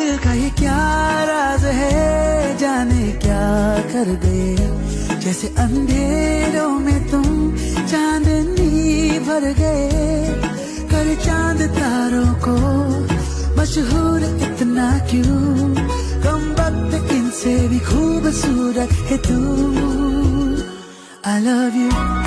दिल का ये क्या राज है, जाने क्या कर गए, जैसे अंधेरों में तुम चांदनी भर गए। कर चांद तारों को मशहूर इतना क्यों, कम वक्त इनसे भी खूबसूरत है तू। I love you।